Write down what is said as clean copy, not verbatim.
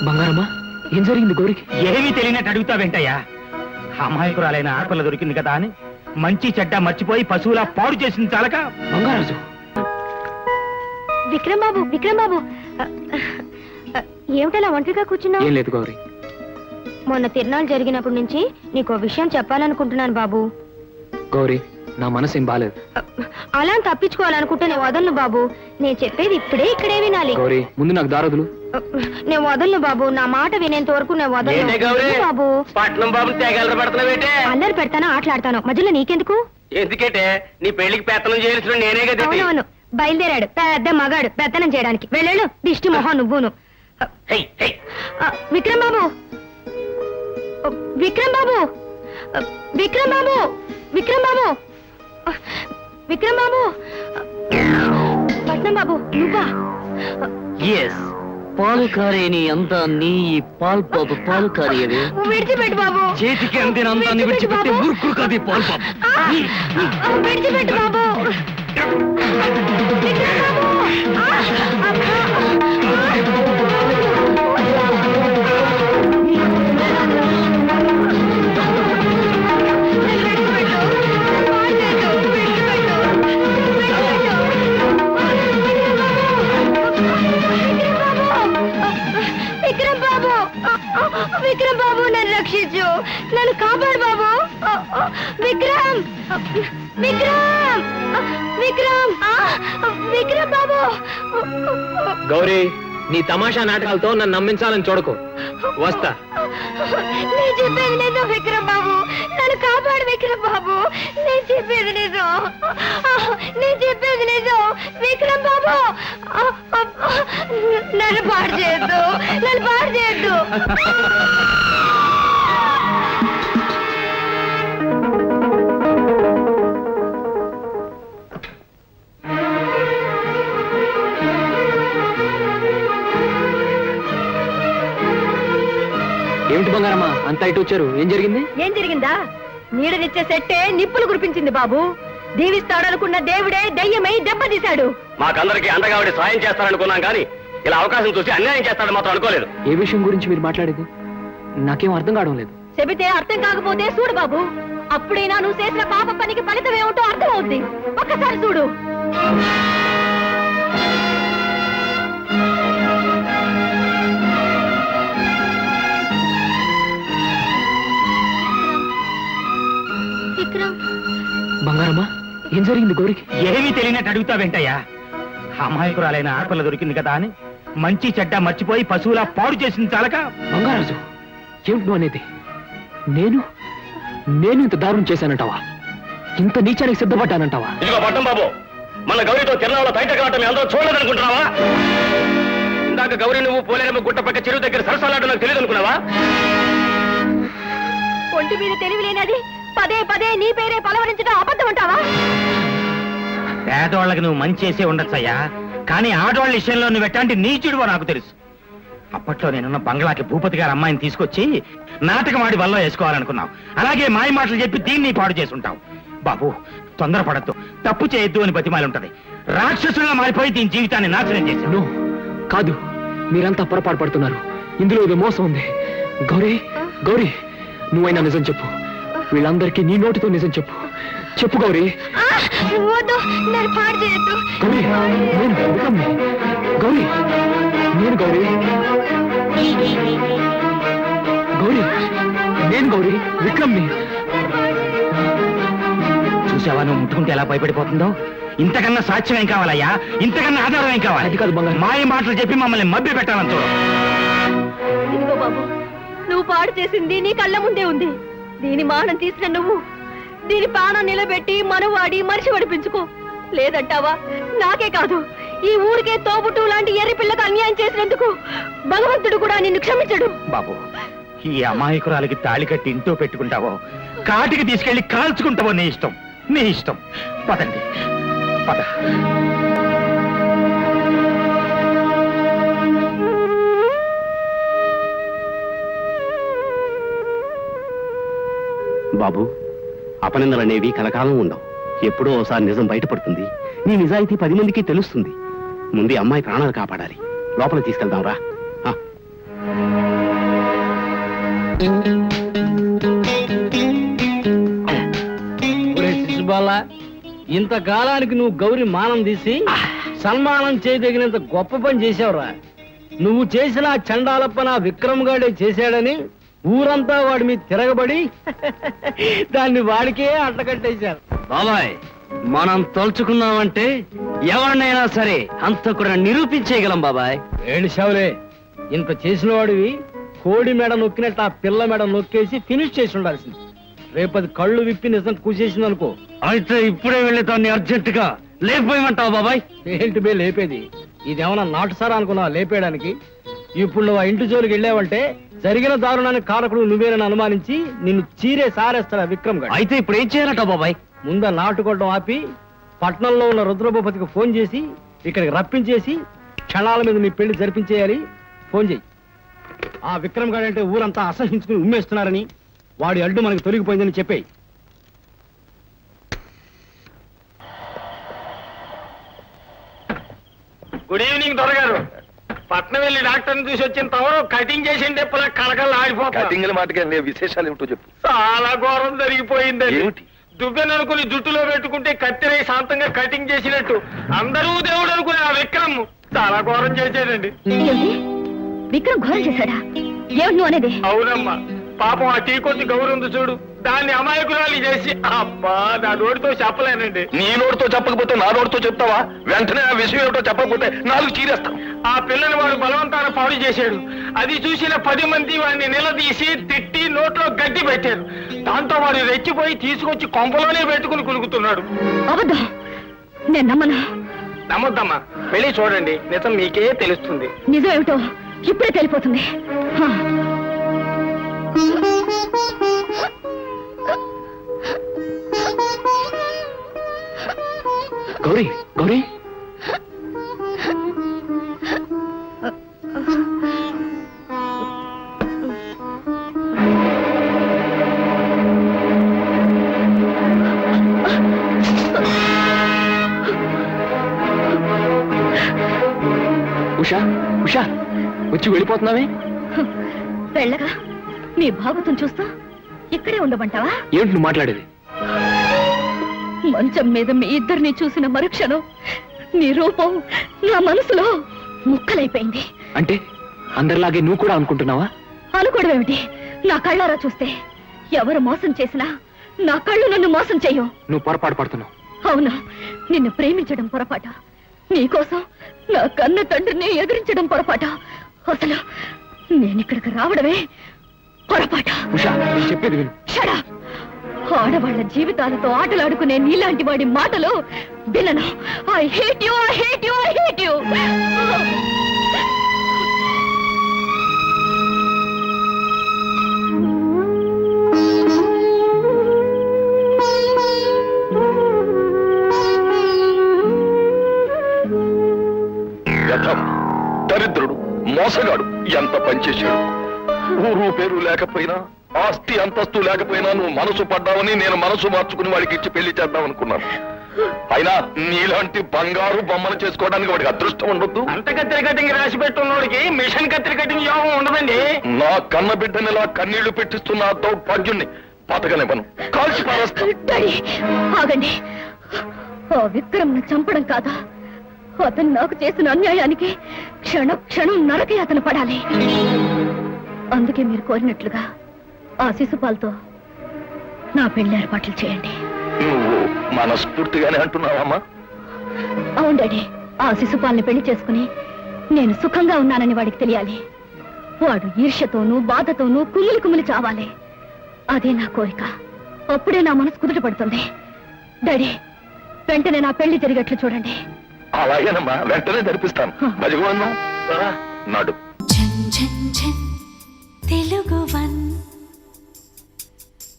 బంగారమ్మా, ఏం జరిగింది గౌరికి? ఏమీ తెలియనట్టు అడుగుతావేంటయ్యా? అమాయకురాలైన ఆడపిల్ల దొరికింది కదా అని మంచి చెడ్డ మర్చిపోయి పశువులా పాడు చేసింది చాలక. బంగారాజు, విక్రమ్ బాబు ఏమిటలా ఒంటరిగా కూర్చున్నావు? ఏం లేదు గౌరీ. మొన్న తిరునాళ్ళు జరిగినప్పటి నుంచి నీకు విషయం చెప్పాలనుకుంటున్నాను బాబు. గౌరీ, నా మనసు ఏం బాలేదు. అలా తప్పించుకోవాలనుకుంటే నేను వదలను బాబు. నేను చెప్పేది ఇక్కడే వినాలి. గౌరీ, ముందు నాకు దారదులు. నేను వదలను బాబు, నా మాట వినేంత వరకు నేను వదలను బాబు. పట్నం బాబు అల్లరి పెడతాను, ఆటలాడతాను, మధ్యలో నీకెందుకు? ఎందుకంటే నీ పెళ్లికి పెత్తనం చేయాల్సిన నేనే కదా. అవునవును, బయలుదేరాడు పెద్ద మగాడు పెత్తనం చేయడానికి. వెళ్ళాడు దిష్టి మొహం నువ్వును. విక్రమ్ బాబు, విక్రమ్ బాబు, విక్రమ్ బాబు, విక్రమ్ బాబు, విక్రమ్ బాబు, పట్నం బాబు నువ్వా? పాలు కారేని అంతా నీ పాలు పాపు పాలు కారియవే. విడిచిపెట్టు బాబు, చేతికి అందినంతాన్ని విడిచిపెట్టి ఊరుకురు కాదు పాలు పాపు. విడిచిపెట్టు బాబు. విక్రమ్ బాబు, నన్ను రక్షించు, నన్ను కాపాడు బాబు. విక్రమ్, విక్రమ్, విక్రమ్, విక్రమ్ బాబు. గౌరీ, నీ తమాషా నాటకాలతో నన్ను నమ్మించాలని చూడకు. వస్తా. నేను చెప్పేది నిజం విక్రమ్ బాబు, నన్ను కాపాడు విక్రమ్ బాబు. నేను చెప్పేది నిజం, నేను చెప్పేది నిజం విక్రమ్ బాబు. నన్ను పాడు చేయొద్దు, నన్ను పాడు చేయొద్దు. ఏమిటి బంగారమ్మా, అంతా ఇటు వచ్చారు? ఏం జరిగింది? ఏం జరిగిందా? నీడనిచ్చే సెట్టే నిప్పులు కురిపించింది బాబు. దీవిస్తాడనుకున్న దేవుడే దయ్యమై దెబ్బతీశాడు. మాకందరికి అండగా సాయం చేస్తారనుకున్నాం కానీ ఇలా అవకాశం చూసి అన్యాయం చేస్తాడని మాత్రం అనుకోలేదు. ఏ విషయం గురించి మీరు మాట్లాడేది? నాకేం అర్థం కావడం లేదు. చెబితే అర్థం కాకపోతే చూడు బాబు, అప్పుడైనా నువ్వు చేసిన పాప పనికి ఫలితం ఏమిటో అర్థం అవుద్ది. ఒక్కసారి చూడు. బంగారమ్మా, ఏం జరిగింది గౌరికి? ఏమీ తెలియనట్టు అడుగుతావేంటయ్యా? అమాయకురాలైన ఆడపిల్ల దొరికింది కదా అని మంచి చెడ్డ మర్చిపోయి పశువులా పాడు చేసింది చాలక. బంగారాజు, ఏమిటి నువ్వు అనేది? నేను ఇంత దారుణం చేశానంటావా? ఇంత నీచానికి సిద్ధపడ్డానంటావా? ఇదిగో పట్టం బాబు, మన గౌరీతో తిరణాల బయట కావటం అందరూ చూడలేదనుకుంటున్నావా? ఇందాక గౌరీ నువ్వు పోలేరమ్మ గుట్ట పక్క చెరువు దగ్గర సరసాలాడడం నాకు తెలియదు అనుకున్నావా? ఒంటి మీద తెలివి లేనది పదే పదే నీ పేరే పలవరించడం అబద్ధం అంటావా? పేదవాళ్ళకి నువ్వు మంచి చేసే ఉండొచ్చయ్యా, కానీ ఆడవాళ్ళ విషయంలో నువ్వు ఎట్లాంటి నీచుడువో నాకు తెలుసు. అప్పట్లో నేనున్న బంగ్లాకి భూపతి గారు అమ్మాయిని తీసుకొచ్చి నాటకం ఆడి వల్ల వేసుకోవాలనుకున్నావు. అలాగే మాయ మాటలు చెప్పి దీన్ని పాడు చేసుంటావు. బాబు, తొందరపడద్దు, తప్పు చేయొద్దు అని బతిమాలి ఉంటది. రాక్షసులుగా మారిపోయి దీని జీవితాన్ని నాశనం చేశాను. కాదు, మీరంతా పొరపాటు పడుతున్నారు. ఇందులో ఏదో మోసం ఉంది. గౌరీ, గౌరీ, నువ్వైనా నిజం చెప్పు. వీళ్ళందరికీ నీ నోటితో నిజం చెప్పు. చెప్పు గౌరీ. గౌరీ, నేను విక్రమ్ని. గౌరీ, నేను గౌరీ. గౌరీ, నేను గౌరీ, విక్రమ్ని. చూసావా నువ్వు ముట్టుకుంటే ఎలా భయపడిపోతుందో? ఇంతకన్నా సాక్ష్యం ఏం కావాలయ్యా? ఇంతకన్నా ఆధారం ఏం కావాలి? అది కాదు బంగారు, మాయ మాటలు చెప్పి మమ్మల్ని మభ్య పెట్టాలని చూడు. ఇదిగో బాబు, నువ్వు పాడు చేసింది నీ కళ్ళ ముందే ఉంది. దీని మానం తీసిన నువ్వు దీని ప్రాణం నిలబెట్టి మనవాడి మనిషి వడిపించుకో. లేదంటావా? నాకే కాదు, ఈ ఊరికే తోబుట్టు లాంటి ఎర్రి పిల్లకు అన్యాయం చేసినందుకు భగవంతుడు కూడా నిన్ను క్షమించడు. బాబు, ఈ అమాయకురాలకి తాళి కట్టి ఇంట్లో పెట్టుకుంటావో కాటికి తీసుకెళ్లి కాల్చుకుంటావో నీ ఇష్టం, నీ ఇష్టం. పదండి, పద. బాబు, అపనిందలనేవి కలకాలం ఉండవు. ఎప్పుడో ఒకసారి నిజం బయటపడుతుంది. నీ నిజాయితీ 10 మందికి తెలుస్తుంది. ముందు అమ్మాయి ప్రాణాలు కాపాడాలి. లోపల తీసుకెళ్దాం రా. శిశుబాల, ఇంతకాలానికి నువ్వు గౌరి మానం తీసి సన్మానం చేయదగినంత గొప్ప పని చేసావురా. నువ్వు చేసిన ఆ చండాలప్ప నా విక్రమ్ గాడే చేశాడని ఊరంతా వాడి మీద తిరగబడి దాన్ని వాడికే అంటకట్టేశారు. బాబాయ్, మనం తలుచుకున్నామంటే ఎవరినైనా సరే అంతకుడా నిరూపించేయగలం బాబాయ్. ఏడిశావులే, ఇంత చేసిన వాడివి కోడి మెడ నొక్కినట్టు ఆ పిల్ల మెడ నొక్కేసి ఫినిష్ చేసి ఉండాల్సింది. రేపది కళ్ళు విప్పి నిజం కూసేసింది అనుకో, అయితే ఇప్పుడే వెళ్ళి దాన్ని అర్జెంటుగా లేకపోయమంటావు బాబాయ్. ఏంటి బే లేపేది? ఇదేమన్నా నాటుసారా అనుకున్నావా లేపేయడానికి? ఇప్పుడు నువ్వు ఆ ఇంటి జోలికి వెళ్ళావంటే జరిగిన దారుణానికి కారకుడు నువ్వేనని అనుమానించి నిన్ను చీరే సారేస్తాడా విక్రమ్ గారు. అయితే ఇప్పుడు ఏం చేయాలట బాబాయ్? ముందా నాటుకోవడం ఆపి పట్నంలో ఉన్న రుద్రభూపతికి ఫోన్ చేసి ఇక్కడికి రప్పించేసి క్షణాల మీద మీ పెళ్లి జరిపించేయాలి. ఫోన్ చేయి. ఆ విక్రమ్ గారు అంటే ఊరంతా అసహించుకుని ఉమ్మేస్తున్నారని, వాడి అడ్డు మనకు తొలగిపోయిందని చెప్పేయి. గుడ్ ఈవినింగ్ దొరగారు. పట్నం వెళ్ళి డాక్టర్ని చూసి వచ్చిన తమరు కటింగ్ చేసిండే కళకళ ఆడిపోతా. కటింగ్ల మాటకి విశేషాలు ఏమిటో చెప్పు. చాలా ఘోరం జరిగిపోయిందండి. ఏమిటి? దువ్వెననుకుని జుట్టులో పెట్టుకుంటే కత్తిరై శాంతంగా కటింగ్ చేసినట్టు అందరూ దేవుడు అనుకుని ఆ విక్రమ్ చాలా ఘోరం చేశాడండి. ఏమిటి? విక్రమ్ ఘోరం చేశాడా? ఏమిటి నువ్వు అనేది? అవునమ్మా, పాపం ఆ టీ కొద్ది గౌరవం ఉంది చూడు, దాన్ని అమాయకురాలు చేసి అబ్బా నా నోటితో చెప్పలేనండి. నీ నోటితో చెప్పకపోతే నా నోటితో చెప్తావా? వెంటనే ఆ విషయం ఏమిటో చెప్పకపోతే నాలుగు చీరేస్తాం. ఆ పిల్లని వాడు బలవంతాన పాడు చేశాడు. అది చూసిన 10 మంది వాడిని నిలదీసి తిట్టి నోట్లో గడ్డి పెట్టారు. దాంతో వాడు రెచ్చిపోయి తీసుకొచ్చి కొంపలోనే పెట్టుకుని కులుకుతున్నాడు. అబద్ధం, నేను నమ్మను. నమ్మొద్దమ్మా, వెళ్ళి చూడండి, నిజం మీకే తెలుస్తుంది. నిజం ఏమిటో ఇప్పుడే తెలిపోతుంది. గౌరీ, గౌరీ, ఉషా, ఉషా, వచ్చి వెళ్ళిపోతున్నావే? వెళ్ళగా నీ భాగవతం చూస్తా ఇక్కడే ఉండమంటావా? ఏంటి నువ్వు మాట్లాడేది? మంచం మీద మీ ఇద్దరిని చూసిన మరుక్షణం నీ రూపం నా మనసులో ముక్కలైపోయింది. అంటే అందరిలాగే నువ్వు కూడా అనుకుంటున్నావా? అనుకోవడం ఏమిటి? నా కళ్ళారా చూస్తే ఎవరు మోసం చేసినా నా కళ్ళు నన్ను మోసం చెయ్యవు. నువ్వు పొరపాటు పడుతున్నావు. అవును, నిన్ను ప్రేమించడం పొరపాట, నీకోసం నా కన్న తండ్రిని ఎదిరించడం పొరపాట, అసలు నేనిక్కడికి రావడమే పొరపాట. ఉషా, నేను చెప్పేది విను. షడా! ఆడవాళ్ల జీవితాలతో ఆటలాడుకునే నీలాంటి వాడి మాటలు వినను. I hate you, I hate you, I hate you. దరిద్రుడు, మోసగాడు, ఎంత పనిచేశాడు. ఊరు పేరు లేకపోయినా, ఆస్తి అంతస్తు లేకపోయినా నువ్వు మనసు పడ్డావని నేను మనసు మార్చుకుని వాడికి ఇచ్చి పెళ్లి చేద్దాం అనుకున్నాను. అయినా నీలాంటి బంగారు బొమ్మలు చేసుకోవడానికి వాడికి అదృష్టం ఉండొద్దు. అంత కత్తిరి కటింగ్ రాసి పెట్టున్నోడికి మిషన్ కత్తిరి కటింగ్ యోగం ఉండదండి. నా కన్న బిడ్డని ఇలా కన్నీళ్లు పెట్టిస్తున్న ఆ దౌర్భాగ్యుణ్ణి బతకనివ్వను, కాల్చి పారేస్తా. డాడీ, ఆగండి. ఆ విక్రమ్ను చంపడం కాదా, అతను నాకు చేసిన అన్యాయానికి క్షణం క్షణం నరకే అతను పడాలి. అందుకే మీరు కోరినట్లుగా ఆ శిశుపాలతో నా పెళ్లి ఏర్పాట్లు చేయండి. నువ్వు మనస్ఫూర్తిగానే అంటున్నావమ్మా? అవును డాడీ, ఆ శిశుపాల్ని పెళ్లి చేసుకుని నేను సుఖంగా ఉన్నానని వాడికి తెలియాలి. వాడు ఈర్ష్యతోనూ బాధతోనూ కుమిలి కుమిలి చావాలి. అదే నా కోరిక. అప్పుడే నా మనసు కుదుట పడుతుంది. డాడీ, వెంటనే నా పెళ్లి జరిగేట్లు చూడండి. అలాగేనమ్మా, వెంటనే జరిపిస్తాను. మజిగోన్నాం నాడు. తెలుగు